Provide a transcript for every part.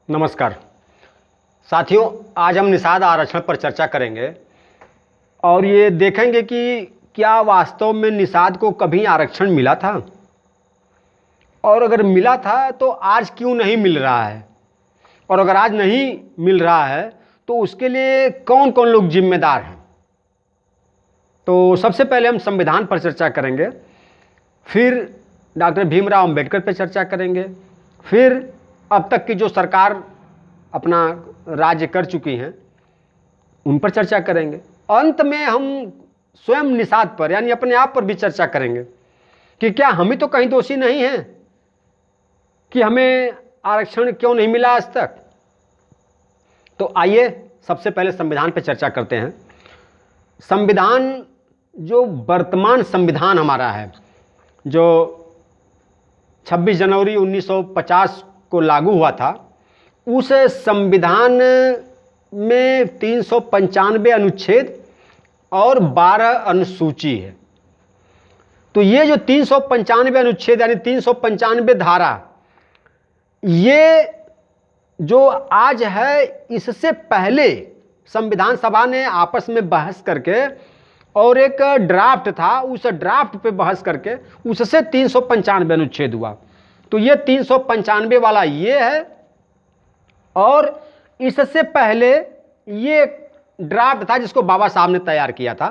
नमस्कार साथियों, आज हम निषाद आरक्षण पर चर्चा करेंगे और ये देखेंगे कि क्या वास्तव में निषाद को कभी आरक्षण मिला था और अगर मिला था तो आज क्यों नहीं मिल रहा है, और अगर आज नहीं मिल रहा है तो उसके लिए कौन कौन लोग जिम्मेदार हैं। तो सबसे पहले हम संविधान पर चर्चा करेंगे, फिर डॉक्टर भीमराव अंबेडकर पर चर्चा करेंगे, फिर अब तक की जो सरकार अपना राज्य कर चुकी हैं उन पर चर्चा करेंगे। अंत में हम स्वयं निषाद पर यानी अपने आप पर भी चर्चा करेंगे कि क्या हम ही तो कहीं दोषी नहीं हैं कि हमें आरक्षण क्यों नहीं मिला आज तक। तो आइए सबसे पहले संविधान पर चर्चा करते हैं। संविधान, जो वर्तमान संविधान हमारा है, जो 26 जनवरी 1950 को लागू हुआ था, उस संविधान में 395 अनुच्छेद और 12 अनुसूची है। तो ये जो 395 अनुच्छेद यानी 395 धारा, ये जो आज है, इससे पहले संविधान सभा ने आपस में बहस करके और एक ड्राफ्ट था, उस ड्राफ्ट पे बहस करके उससे 395 अनुच्छेद हुआ। तो ये 395 वाला ये है, और इससे पहले ये ड्राफ्ट था जिसको बाबा साहब ने तैयार किया था।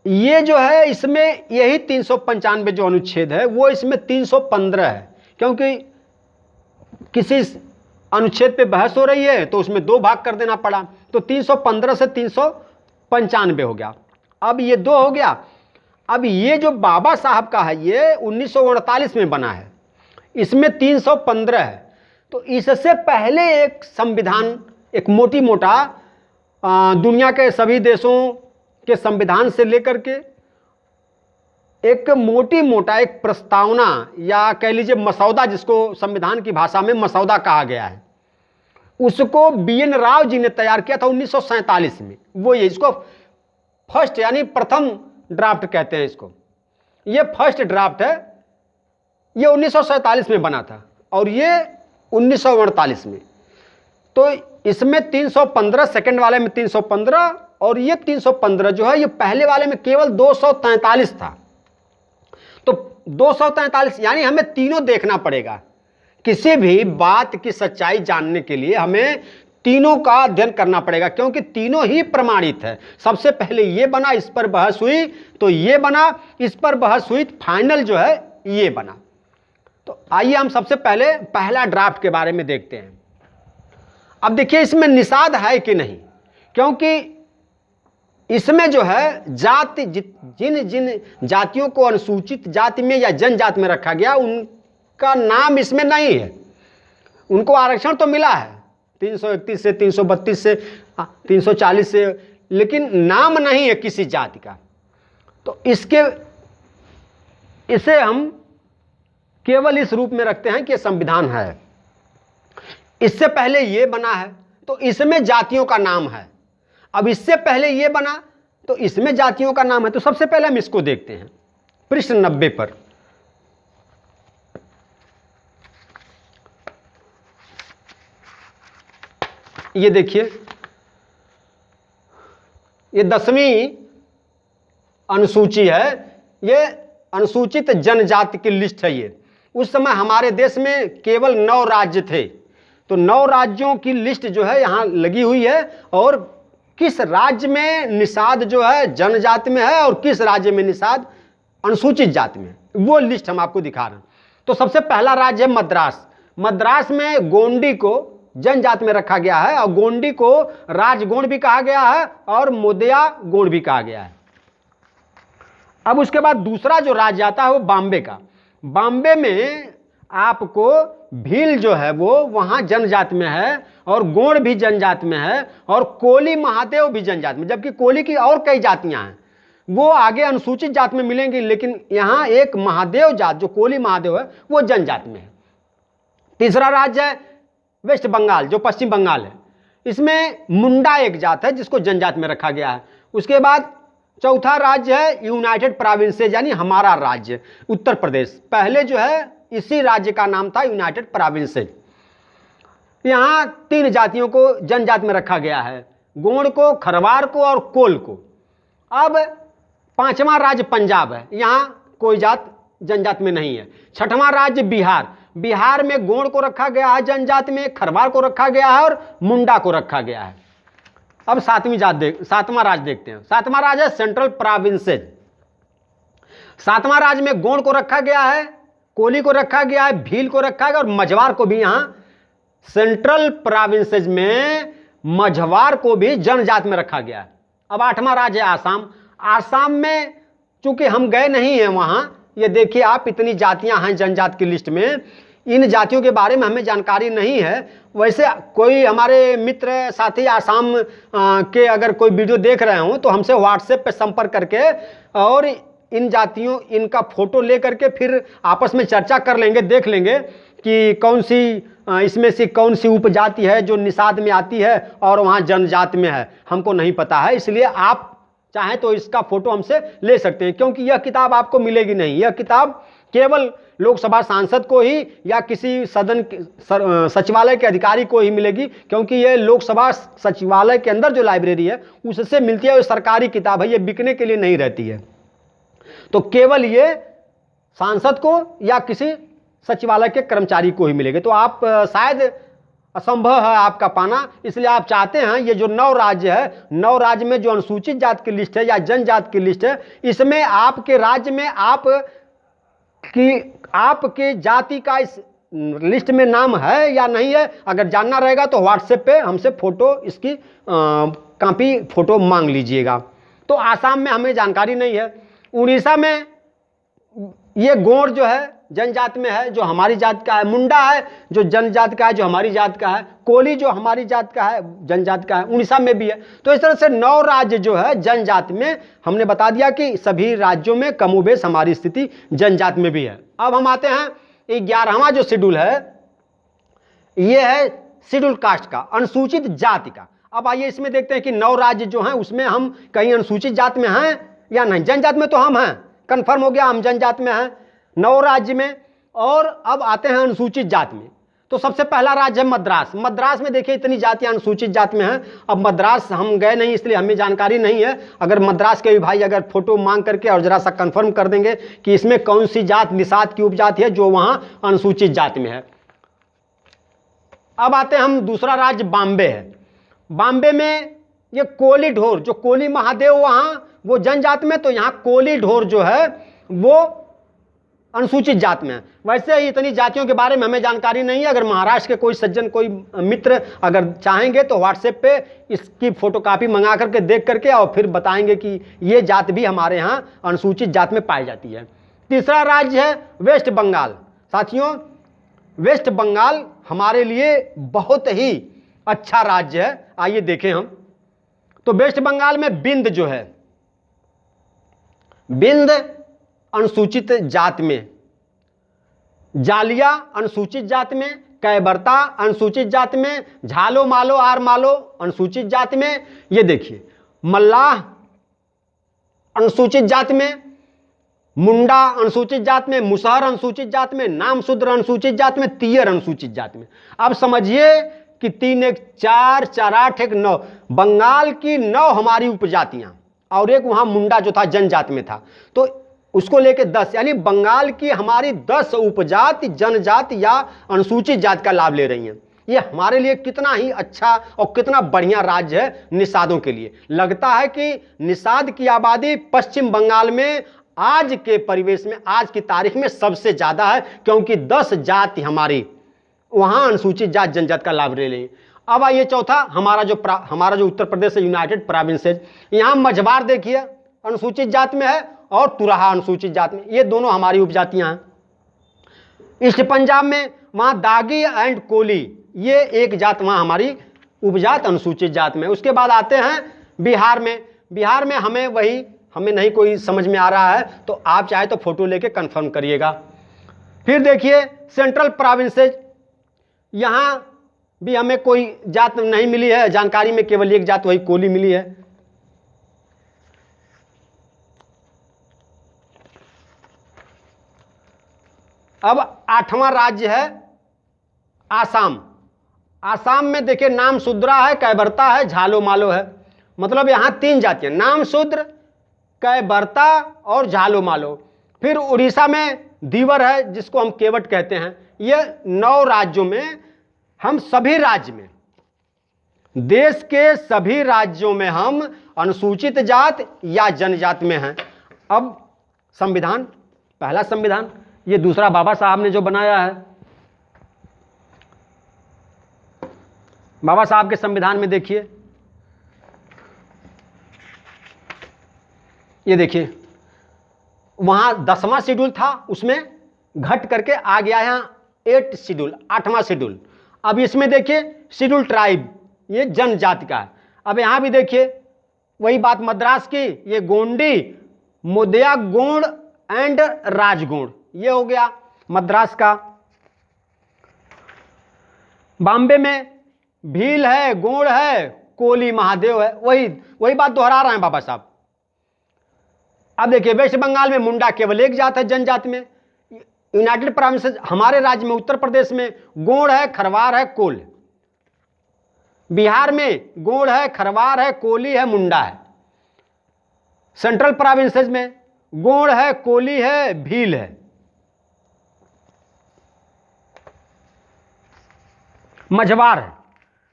ये जो है, इसमें यही 395 जो अनुच्छेद है वो इसमें 315 है, क्योंकि किसी अनुच्छेद पे बहस हो रही है तो उसमें दो भाग कर देना पड़ा, तो 315 से 395 हो गया। अब ये दो हो गया। अब ये जो बाबा साहब का है ये 1948 में बना है, इसमें 315 है। तो इससे पहले एक संविधान, एक मोटी मोटा दुनिया के सभी देशों के संविधान से लेकर के एक मोटी मोटा एक प्रस्तावना या कह लीजिए मसौदा, जिसको संविधान की भाषा में मसौदा कहा गया है, उसको BN राव जी ने तैयार किया था 1947 में। वो ये इसको फर्स्ट यानी प्रथम ड्राफ्ट कहते हैं इसको। ये फर्स्ट ड्राफ्ट है, ये 1947 में बना था और ये 1948 में। तो इसमें 315, सेकंड वाले में 315 और ये 315 जो है, ये पहले वाले में केवल 243 था। तो 243 यानी हमें तीनों देखना पड़ेगा। किसी भी बात की सच्चाई जानने के लिए हमें तीनों का अध्ययन करना पड़ेगा, क्योंकि तीनों ही प्रमाणित है। सबसे पहले ये बना, इस पर बहस हुई तो ये बना, इस पर बहस हुई, फाइनल जो है ये बना। तो आइए हम सबसे पहले पहला ड्राफ्ट के बारे में देखते हैं। अब देखिए इसमें निषाद है कि नहीं, क्योंकि इसमें जो है जाति, जिन जिन जातियों को अनुसूचित जाति में या जनजाति में रखा गया उनका नाम इसमें नहीं है। उनको आरक्षण तो मिला है 331 से, 332 से, 340 से, लेकिन नाम नहीं है किसी जाति का। तो इसे हम केवल इस रूप में रखते हैं कि संविधान है। इससे पहले ये बना है तो इसमें जातियों का नाम है। अब इससे पहले ये बना तो इसमें जातियों का नाम है। तो सबसे पहले हम इसको देखते हैं पृष्ठ 90 पर। ये देखिए, ये 10वीं अनुसूची है, ये अनुसूचित जनजाति की लिस्ट है। ये उस समय हमारे देश में केवल 9 राज्य थे, तो 9 राज्यों की लिस्ट जो है यहाँ लगी हुई है, और किस राज्य में निषाद जो है जनजाति में है और किस राज्य में निषाद अनुसूचित जाति में, वो लिस्ट हम आपको दिखा रहे हैं। तो सबसे पहला राज्य है मद्रास। मद्रास में गोंडी को जनजाति में रखा गया है, और गोंडी को राजगोंड भी कहा गया है और मोदिया गोंड भी कहा गया है। अब उसके बाद दूसरा जो राज्य आता है वो बॉम्बे का। बॉम्बे में आपको भील जो है वो वहाँ जनजाति में है, और गोंड भी जनजाति में है, और कोली महादेव भी जनजाति में, जबकि कोली की और कई जातियां हैं वो आगे अनुसूचित जाति में मिलेंगी, लेकिन यहाँ एक महादेव जात जो कोली महादेव है वो जनजाति में है। तीसरा राज्य है वेस्ट बंगाल, जो पश्चिम बंगाल है। इसमें मुंडा एक जात है जिसको जनजाति में रखा गया है। उसके बाद चौथा राज्य है यूनाइटेड प्रोविंसेस, यानी हमारा राज्य उत्तर प्रदेश। पहले जो है इसी राज्य का नाम था यूनाइटेड प्रोविंसेस। यहाँ 3 जातियों को जनजाति में रखा गया है, गोंड को, खरवार को और कोल को। अब 5वां राज्य पंजाब है, यहाँ कोई जात जनजाति में नहीं है। 6वां राज्य बिहार, बिहार में गोंड को रखा गया है जनजाति में, खरवार को रखा गया है और मुंडा को रखा गया है। अब 7वां राज्य देखते हैं। 7वां राज्य है सेंट्रल प्रोविंसेस। 7वां राज्य में गोंड को रखा गया है, कोली को रखा गया है, भील को रखा गया और मझवार को भी, यहाँ सेंट्रल प्रोविंसेस में मझवार को भी जनजाति में रखा गया है। अब 8वां राज्य है आसाम। आसाम में चूंकि हम गए नहीं हैं वहां, ये देखिए आप, इतनी जातियां हैं जनजाति की लिस्ट में, इन जातियों के बारे में हमें जानकारी नहीं है। वैसे कोई हमारे मित्र साथी आसाम के अगर कोई वीडियो देख रहे हो तो हमसे व्हाट्सएप पे संपर्क करके और इन जातियों, इनका फोटो ले करके फिर आपस में चर्चा कर लेंगे, देख लेंगे कि कौन सी इसमें से कौन सी उपजाति है जो निषाद में आती है और वहाँ जनजाति में है, हमको नहीं पता है। इसलिए आप चाहें तो इसका फोटो हमसे ले सकते हैं, क्योंकि यह किताब आपको मिलेगी नहीं। यह किताब केवल लोकसभा सांसद को ही या किसी सदन सचिवालय के अधिकारी को ही मिलेगी, क्योंकि यह लोकसभा सचिवालय के अंदर जो लाइब्रेरी है उससे मिलती है। वो सरकारी किताब है, ये बिकने के लिए नहीं रहती है। तो केवल ये सांसद को या किसी सचिवालय के कर्मचारी को ही मिलेगा। तो आप शायद असंभव है आपका पाना, इसलिए आप चाहते हैं ये जो 9 राज्य है, 9 राज्य में जो अनुसूचित जाति की लिस्ट है या जनजाति की लिस्ट है, इसमें आपके राज्य में आपके जाति का इस लिस्ट में नाम है या नहीं है, अगर जानना रहेगा तो व्हाट्सएप पे हमसे फोटो, इसकी कॉपी फोटो मांग लीजिएगा। तो आसाम में हमें जानकारी नहीं है। उड़ीसा में ये गोंड जो है जनजाति में है, जो हमारी जाति का है, मुंडा है जो जनजाति का है, जो हमारी जाति का है, कोली जो हमारी जाति का है, जनजाति का है, उड़ीसा में भी है। तो इस तरह से 9 राज्य जो है जनजाति में, हमने बता दिया कि सभी राज्यों में कमोबेश हमारी स्थिति जनजाति में भी है। अब हम आते हैं 11वां जो शेड्यूल है, ये है शेड्यूल कास्ट का, अनुसूचित जाति का। अब आइए इसमें देखते हैं कि 9 राज्य जो हैं उसमें हम कहीं अनुसूचित जाति में हैं या नहीं। जनजाति में तो हम हैं, कंफर्म हो गया, हम जनजाति में हैं 9 राज्य में। और अब आते हैं अनुसूचित जाति में। तो सबसे पहला राज्य है मद्रास। मद्रास में देखिए इतनी जातियां अनुसूचित जाति में हैं। अब मद्रास हम गए नहीं, इसलिए हमें जानकारी नहीं है। अगर मद्रास के भी भाई अगर फोटो मांग करके और जरा सा कंफर्म कर देंगे कि इसमें कौन सी जात निषाद की उपजाति है जो वहां अनुसूचित जाति में है। अब आते हैं हम, दूसरा राज्य बॉम्बे है। बॉम्बे में ये कोली ढोर, जो कोली महादेव वहां वो जनजाति में, तो यहाँ कोली ढोर जो है वो अनुसूचित जाति में है। वैसे ही इतनी जातियों के बारे में हमें जानकारी नहीं है। अगर महाराष्ट्र के कोई सज्जन, कोई मित्र अगर चाहेंगे तो व्हाट्सएप पे इसकी फोटोकॉपी मंगा करके देख करके और फिर बताएंगे कि ये जाति भी हमारे यहाँ अनुसूचित जाति में पाई जाती है। तीसरा राज्य है वेस्ट बंगाल। साथियों, वेस्ट बंगाल हमारे लिए बहुत ही अच्छा राज्य है। आइए देखें हम। तो वेस्ट बंगाल में बिंद जो है, बिंद अनुसूचित जाति में, जालिया अनुसूचित जाति में, कैबरता अनुसूचित जाति में, झालो मालो आर मालो अनुसूचित जाति में, ये देखिए मल्लाह अनुसूचित जाति में, मुंडा अनुसूचित जाति में, मुसहर अनुसूचित जाति में, नामशूद्र अनुसूचित जाति में, तीयर अनुसूचित जाति में। अब समझिए कि 3 1 4 4 8 1 9 बंगाल की 9 हमारी उपजातियां और एक वहां मुंडा जो था जनजाति में था, तो उसको लेके 10, यानी बंगाल की हमारी 10 उपजाति जनजाति या अनुसूचित जाति का लाभ ले रही हैं। ये हमारे लिए कितना ही अच्छा और कितना बढ़िया राज्य है निषादों के लिए। लगता है कि निषाद की आबादी पश्चिम बंगाल में आज के परिवेश में, आज की तारीख में सबसे ज्यादा है, क्योंकि 10 जाति हमारी वहां अनुसूचित जाति जनजाति का लाभ ले रही। अब आइए चौथा, हमारा जो उत्तर प्रदेश है यूनाइटेड प्रोविंसेस, यहाँ मझवार देखिए अनुसूचित जाति में है और तुराहा अनुसूचित जाति में, ये दोनों हमारी उपजातियां हैं। ईस्ट पंजाब में वहां दागी एंड कोली, ये एक जात वहां हमारी उपजात अनुसूचित जाति में। उसके बाद आते हैं बिहार में। बिहार में हमें नहीं कोई समझ में आ रहा है, तो आप चाहे तो फोटो लेके कंफर्म करिएगा। फिर देखिए सेंट्रल प्रोविंसेस, यहां भी हमें कोई जात नहीं मिली है, जानकारी में केवल एक जात वही कोली मिली है। अब 8वां राज्य है आसाम। आसाम में देखिए नाम शूद्रा है, कैबर्ता है, झालो मालो है। मतलब यहां 3 जातियां, नाम शूद्र, कैबर्ता और झालो मालो। फिर उड़ीसा में दीवर है जिसको हम केवट कहते हैं। ये 9 राज्यों में, हम सभी राज्य में, देश के सभी राज्यों में हम अनुसूचित जात या जनजाति में हैं। अब संविधान, पहला संविधान, ये दूसरा बाबा साहब ने जो बनाया है। बाबा साहब के संविधान में देखिए, ये देखिए वहां 10वां शेड्यूल था, उसमें घट करके आ गया यहां 8 शेड्यूल, 8वां शेड्यूल। अब इसमें देखिए शेड्यूल ट्राइब, ये जनजाति का है। अब यहां भी देखिए वही बात मद्रास की, ये गोंडी, मुदया गोंड एंड राजगोंड, ये हो गया मद्रास का। बॉम्बे में भील है, गोंड है, कोली, महादेव है, वही बात दोहरा रहे हैं बाबा साहब। अब देखिए वेस्ट बंगाल में मुंडा केवल एक जात है जनजाति में। यूनाइटेड प्रोविंसेस, हमारे राज्य में उत्तर प्रदेश में गोंड है, खरवार है, कोल। बिहार में गोंड है, खरवार है, कोली है, मुंडा है। सेंट्रल प्रोविंसेस में गोंड है, कोली है, भील है। मझवार है,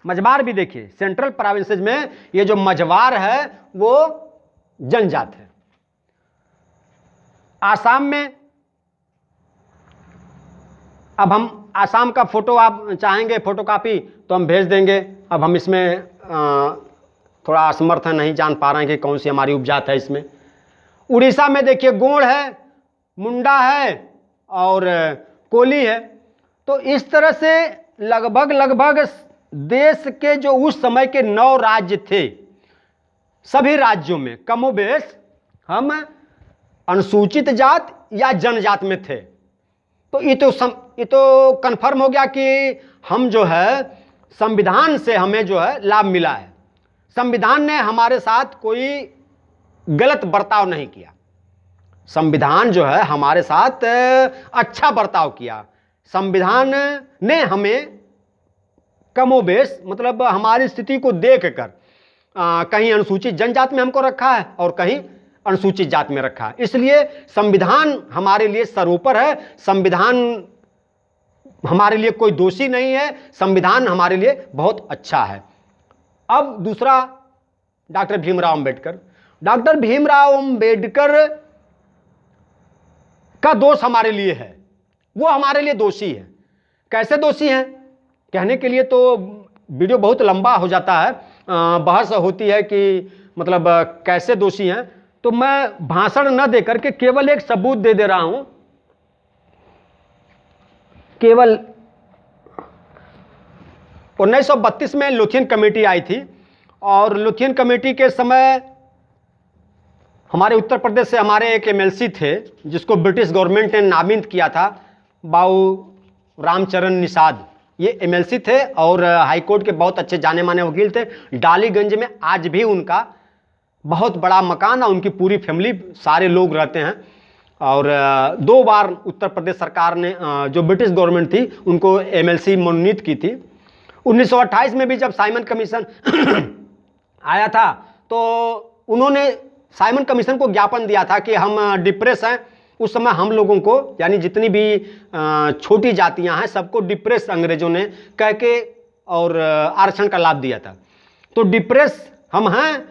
मझवार भी देखिए सेंट्रल प्रोविंसेस में ये जो मझवार है वो जनजात है। आसाम में, अब हम आसाम का फोटो आप चाहेंगे फोटोकॉपी तो हम भेज देंगे। अब हम इसमें थोड़ा असमर्थ है, नहीं जान पा रहे हैं कि कौन सी हमारी उपजात है इसमें। उड़ीसा में देखिए गोंड है, मुंडा है और कोली है। तो इस तरह से लगभग देश के जो उस समय के 9 राज्य थे, सभी राज्यों में कमोबेश हम अनुसूचित जात या जनजात में थे। तो ये तो कंफर्म हो गया कि हम जो है संविधान से हमें जो है लाभ मिला है। संविधान ने हमारे साथ कोई गलत बर्ताव नहीं किया। संविधान जो है हमारे साथ अच्छा बर्ताव किया। संविधान ने हमें कमोबेश, मतलब हमारी स्थिति को देखकर कहीं अनुसूचित जनजाति में हमको रखा है और कहीं अनुसूचित जाति में रखा है। इसलिए संविधान हमारे लिए सर्वोपर है। संविधान हमारे लिए कोई दोषी नहीं है। संविधान हमारे लिए बहुत अच्छा है। अब दूसरा, डॉक्टर भीमराव अंबेडकर। डॉक्टर भीमराव अंबेडकर का दोष हमारे लिए है, वो हमारे लिए दोषी है। कैसे दोषी हैं कहने के लिए तो वीडियो बहुत लंबा हो जाता है, बहस होती है कि मतलब कैसे दोषी हैं। तो मैं भाषण न देकर के केवल एक सबूत दे दे रहा हूं। केवल 1932 में लुथियन कमेटी आई थी और लुथियन कमेटी के समय हमारे उत्तर प्रदेश से हमारे एक एमएलसी थे जिसको ब्रिटिश गवर्नमेंट ने नामित किया था, बाऊ रामचरण निषाद। ये एमएलसी थे और हाईकोर्ट के बहुत अच्छे जाने माने वकील थे। डालीगंज में आज भी उनका बहुत बड़ा मकान और उनकी पूरी फैमिली, सारे लोग रहते हैं। और 2 बार उत्तर प्रदेश सरकार ने, जो ब्रिटिश गवर्नमेंट थी, उनको एमएलसी मनोनीत की थी। 1928 में भी जब साइमन कमीशन आया था तो उन्होंने साइमन कमीशन को ज्ञापन दिया था कि हम डिप्रेस हैं। उस समय हम लोगों को, यानी जितनी भी छोटी जातियां हैं, सबको डिप्रेस अंग्रेजों ने कह के और आरक्षण का लाभ दिया था। तो डिप्रेस हम हैं,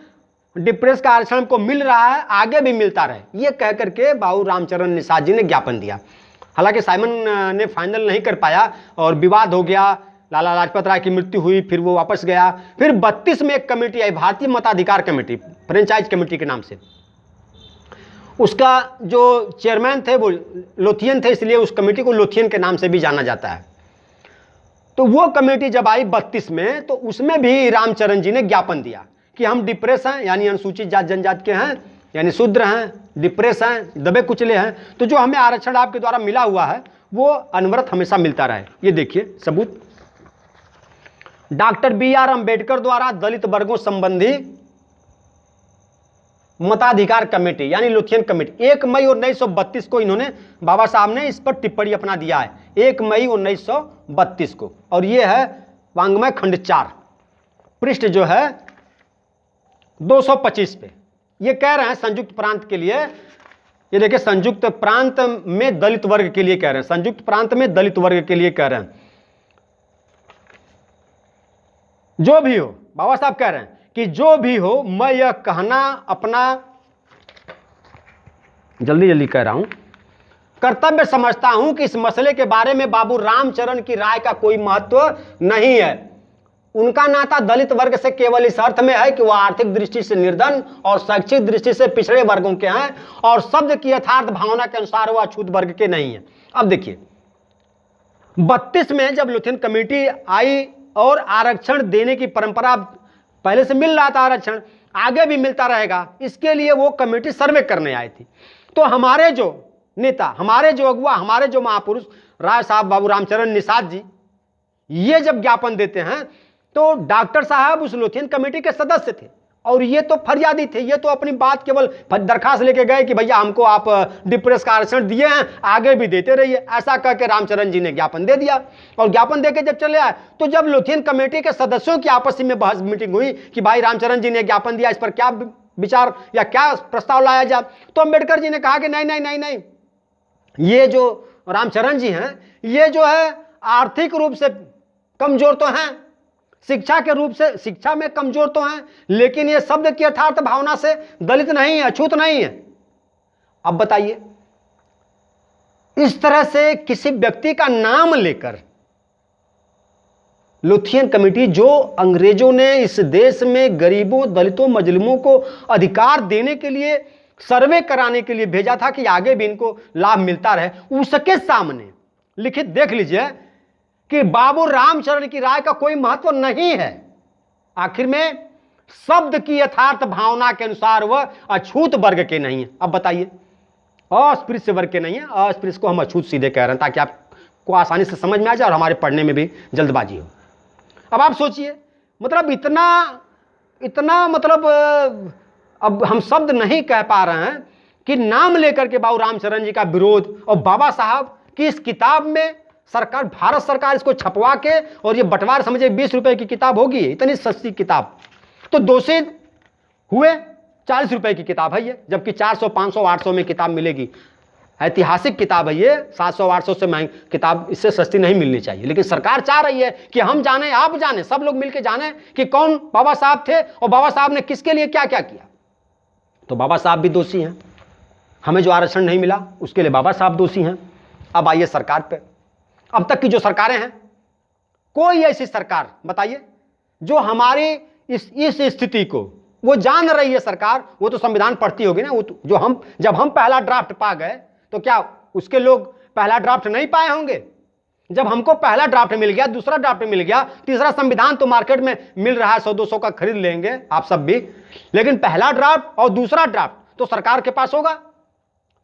डिप्रेस का आरक्षण को मिल रहा है, आगे भी मिलता रहे, ये कह करके बाबू रामचरण निषाद जी ने ज्ञापन दिया। हालांकि साइमन ने फाइनल नहीं कर पाया और विवाद हो गया, लाला लाजपत राय की मृत्यु हुई, फिर वो वापस गया। फिर 32 में एक कमेटी आई, भारतीय मताधिकार कमेटी, फ्रेंचाइज कमेटी के नाम से। उसका जो चेयरमैन थे वो लोथियन थे, इसलिए उस कमेटी को लोथियन के नाम से भी जाना जाता है। तो वो कमेटी जब आई 32 में, तो उसमें भी रामचरण जी ने ज्ञापन दिया कि हम डिप्रेस हैं, यानी अनुसूचित जात जनजाति के हैं, यानी शूद्र हैं, डिप्रेस हैं, दबे कुचले हैं। तो जो हमें आरक्षण आपके द्वारा मिला हुआ है वो अनवरत हमेशा मिलता रहे। ये देखिए सबूत, डॉक्टर BR अम्बेडकर द्वारा दलित वर्गों संबंधी मताधिकार कमेटी यानी लुथियन कमेटी 1 मई 1932 को इन्होंने, बाबा साहब ने इस पर टिप्पणी अपना दिया है 1 मई 1932 को। और ये है वांग्मय खंड 4 पृष्ठ जो है 225 पे। ये कह रहे हैं संयुक्त प्रांत के लिए, ये देखिए संयुक्त प्रांत में दलित वर्ग के लिए कह रहे हैं, संयुक्त प्रांत में दलित वर्ग के लिए कह रहे हैं। जो भी हो, बाबा साहब कह रहे हैं कि जो भी हो, मैं यह कहना अपना जल्दी जल्दी कह रहा हूं, कर्तव्य समझता हूं कि इस मसले के बारे में बाबू रामचरण की राय का कोई महत्व नहीं है। उनका नाता दलित वर्ग से केवल इस अर्थ में है कि वह आर्थिक दृष्टि से निर्धन और शैक्षिक दृष्टि से पिछड़े वर्गों के हैं और शब्द की यथार्थ भावना के अनुसार वह अछूत वर्ग के नहीं है। अब देखिए 32 में जब लुथियन कमेटी आई और आरक्षण देने की परंपरा, पहले से मिल रहा था आरक्षण, आगे भी मिलता रहेगा, इसके लिए वो कमेटी सर्वे करने आई थी। तो हमारे जो नेता, हमारे जो अगुआ, हमारे जो महापुरुष राय साहब, बाबू रामचरण निषाद जी, ये जब ज्ञापन देते हैं तो डॉक्टर साहब उस लुथियन कमेटी के सदस्य थे और ये तो फरियादी थे। ये तो अपनी बात केवल दरखास्त लेके गए कि भैया हमको आप डिप्रेस का आरक्षण दिए हैं, आगे भी देते रहिए, ऐसा कह के रामचरण जी ने ज्ञापन दे दिया। और ज्ञापन देके जब चले आए तो जब लुथियन कमेटी के सदस्यों की आपस में बहस मीटिंग हुई कि भाई रामचरण जी ने ज्ञापन दिया, इस पर क्या विचार या क्या प्रस्ताव लाया जाए, तो अम्बेडकर जी ने कहा कि नहीं नहीं नहीं नहीं, ये जो रामचरण जी हैं ये जो है आर्थिक रूप से कमजोर तो हैं, शिक्षा के रूप से, शिक्षा में कमजोर तो हैं, लेकिन ये शब्द की यथार्थ भावना से दलित नहीं है, अछूत नहीं है। अब बताइए, इस तरह से किसी व्यक्ति का नाम लेकर लुथियन कमेटी, जो अंग्रेजों ने इस देश में गरीबों, दलितों, मजलूमों को अधिकार देने के लिए, सर्वे कराने के लिए भेजा था कि आगे भी इनको लाभ मिलता रहे, उसके सामने लिखित देख लीजिए कि बाबू रामचरण की राय का कोई महत्व नहीं है। आखिर में शब्द की यथार्थ भावना के अनुसार वह अछूत वर्ग के नहीं है। अब बताइए, अस्पृश्य वर्ग के नहीं है, अस्पृश्य को हम अछूत सीधे कह रहे हैं ताकि आपको आसानी से समझ में आ जाए और हमारे पढ़ने में भी जल्दबाजी हो। अब आप सोचिए, मतलब इतना मतलब अब हम शब्द नहीं कह पा रहे हैं कि नाम लेकर के बाबू रामचरण जी का विरोध, और बाबा साहब की इस किताब में सरकार, भारत सरकार इसको छपवा के, और ये बंटवार समझे 20 रुपए की किताब होगी, इतनी सस्ती किताब, तो दोषी हुए 40 रुपए की किताब है ये, जबकि 400, 500, 800 में किताब मिलेगी। ऐतिहासिक किताब है ये, 700, 800 से महंगी किताब, इससे सस्ती नहीं मिलनी चाहिए। लेकिन सरकार चाह रही है कि हम जाने, आप जाने, सब लोग मिलकर जाने कि कौन बाबा साहब थे और बाबा साहब ने किसके लिए क्या क्या किया। तो बाबा साहब भी दोषी हैं, हमें जो आरक्षण नहीं मिला उसके लिए बाबा साहब दोषी हैं। अब आइए सरकार पे, अब तक की जो सरकारें हैं, कोई ऐसी सरकार बताइए जो हमारी इस स्थिति को वो जान रही है। सरकार वो तो संविधान पढ़ती होगी ना, वो तो, जब हम पहला ड्राफ्ट पा गए तो क्या उसके लोग पहला ड्राफ्ट नहीं पाए होंगे? जब हमको पहला ड्राफ्ट मिल गया, दूसरा ड्राफ्ट मिल गया, तीसरा संविधान तो मार्केट में मिल रहा है, 100-200 का खरीद लेंगे आप सब भी, लेकिन पहला ड्राफ्ट और दूसरा ड्राफ्ट तो सरकार के पास होगा।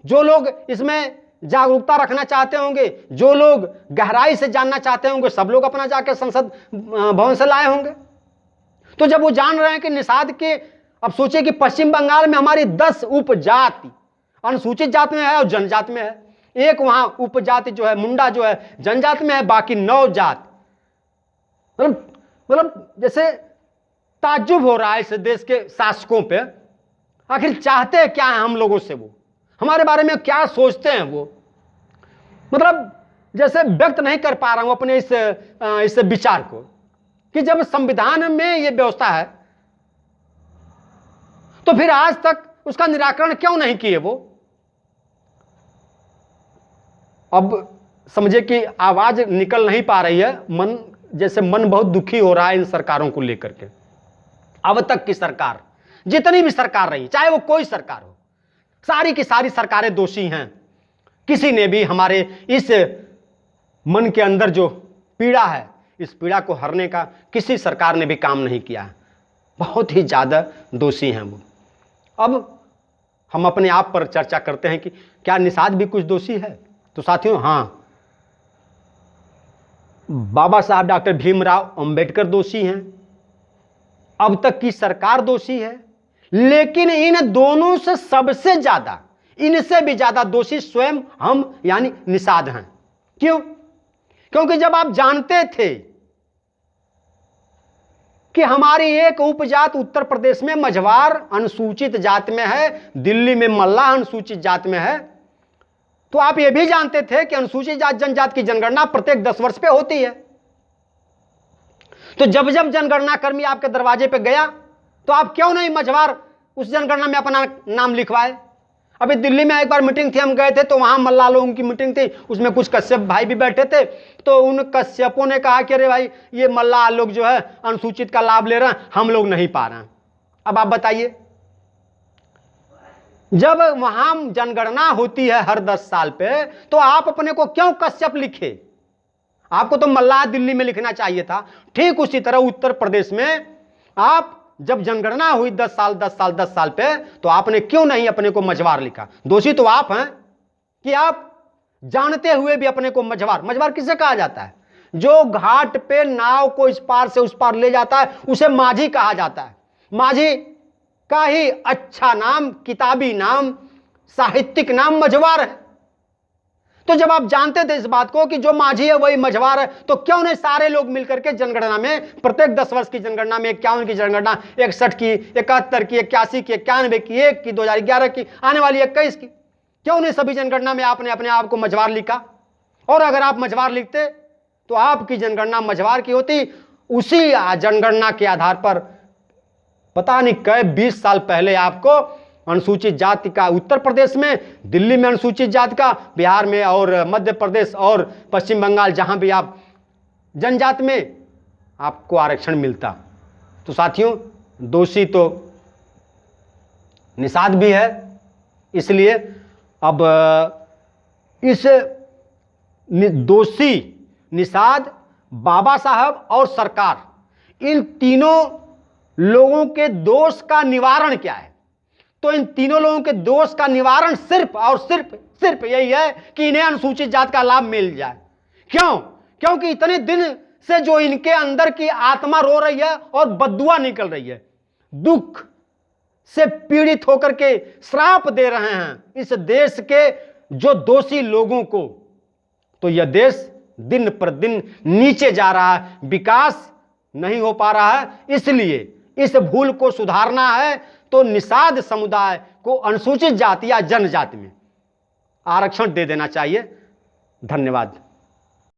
जो लोग इसमें जागरूकता रखना चाहते होंगे, जो लोग गहराई से जानना चाहते होंगे, सब लोग अपना जाके संसद भवन से लाए होंगे। तो जब वो जान रहे हैं कि निषाद के, अब सोचिए कि पश्चिम बंगाल में हमारी 10 उपजाति अनुसूचित जाति में है और जनजाति में है, एक वहां उपजाति जो है मुंडा जो है जनजाति में है, बाकी 9 जाति। मतलब जैसे ताज्जुब हो रहा है इस देश के शासकों पे, आखिर चाहते क्या है हम लोगों से, वो हमारे बारे में क्या सोचते हैं, वो मतलब जैसे व्यक्त नहीं कर पा रहा हूं अपने इस विचार को कि जब संविधान में ये व्यवस्था है तो फिर आज तक उसका निराकरण क्यों नहीं किए वो। अब समझे कि आवाज निकल नहीं पा रही है, मन जैसे मन बहुत दुखी हो रहा है इन सरकारों को लेकर के। अब तक की सरकार, जितनी भी सरकार रही, चाहे वो कोई सरकार हो, सारी की सारी सरकारें दोषी हैं। किसी ने भी हमारे इस मन के अंदर जो पीड़ा है, इस पीड़ा को हरने का किसी सरकार ने भी काम नहीं किया है। बहुत ही ज्यादा दोषी हैं वो। अब हम अपने आप पर चर्चा करते हैं कि क्या निषाद भी कुछ दोषी है? तो साथियों, हाँ, बाबा साहब डॉक्टर भीमराव अंबेडकर दोषी हैं, अब तक की सरकार दोषी है, लेकिन इन दोनों से सबसे ज्यादा, इनसे भी ज्यादा दोषी स्वयं हम यानी निषाद हैं। क्यों? क्योंकि जब आप जानते थे कि हमारी एक उपजात उत्तर प्रदेश में मझवार अनुसूचित जात में है, दिल्ली में मल्लाह अनुसूचित जात में है, तो आप यह भी जानते थे कि अनुसूचित जात जनजात की जनगणना प्रत्येक 10 वर्ष पे होती है। तो जब जब जनगणना कर्मी आपके दरवाजे पे गया तो आप क्यों नहीं मझवार उस जनगणना में अपना नाम लिखवाए? अभी दिल्ली में एक बार मीटिंग थी, हम गए थे तो वहां मल्लाह लोगों की मीटिंग थी, उसमें कुछ कश्यप भाई भी बैठे थे। तो उन कश्यपों ने कहा कि अरे भाई ये मल्लाह लोग जो है अनुसूचित का लाभ ले रहे हैं, हम लोग नहीं पा रहे हैं। अब आप बताइए, जब वहां जनगणना होती है हर 10 साल पे, तो आप अपने को क्यों कश्यप लिखे? आपको तो मल्लाह दिल्ली में लिखना चाहिए था। ठीक उसी तरह उत्तर प्रदेश में आप जब जनगणना हुई 10 साल पे, तो आपने क्यों नहीं अपने को मझवार लिखा? दोषी तो आप हैं कि आप जानते हुए भी अपने को मझवार किसे कहा जाता है? जो घाट पे नाव को इस पार से उस पार ले जाता है उसे माझी कहा जाता है। माझी का ही अच्छा नाम, किताबी नाम, साहित्यिक नाम मझवार है। तो जब आप जानते थे इस बात को कि जो माझी है वही मझवार है, तो क्यों नहीं सारे लोग मिलकर के जनगणना में, प्रत्येक 10 वर्ष की जनगणना में 51 की जनगणना, 61 की, 71 की, 81 की, 91 की, 1 की, 2011 की, आने वाली 21 की, क्यों नहीं सभी जनगणना में आपने अपने आप को मझवार लिखा? और अगर आप मझवार लिखते तो आपकी जनगणना मझवार की होती। उसी जनगणना के आधार पर पता नहीं कई 20 साल पहले आपको अनुसूचित जाति का उत्तर प्रदेश में, दिल्ली में अनुसूचित जाति का, बिहार में और मध्य प्रदेश और पश्चिम बंगाल जहां भी आप जनजाति में आपको आरक्षण मिलता। तो साथियों, दोषी तो निषाद भी है। इसलिए अब इस दोषी, निषाद, बाबा साहब और सरकार, इन तीनों लोगों के दोष का निवारण क्या है? तो इन तीनों लोगों के दोष का निवारण सिर्फ और सिर्फ यही है कि इन्हें अनुसूचित जात का लाभ मिल जाए। क्यों? क्योंकि इतने दिन से जो इनके अंदर की आत्मा रो रही है और बद्दुआ निकल रही है, दुख से पीड़ित होकर के श्राप दे रहे हैं इस देश के जो दोषी लोगों को, तो यह देश दिन पर दिन नीचे जा रहा है, विकास नहीं हो पा रहा है। इसलिए इस भूल को सुधारना है तो निषाद समुदाय को अनुसूचित जाति या जनजाति में आरक्षण दे देना चाहिए। धन्यवाद।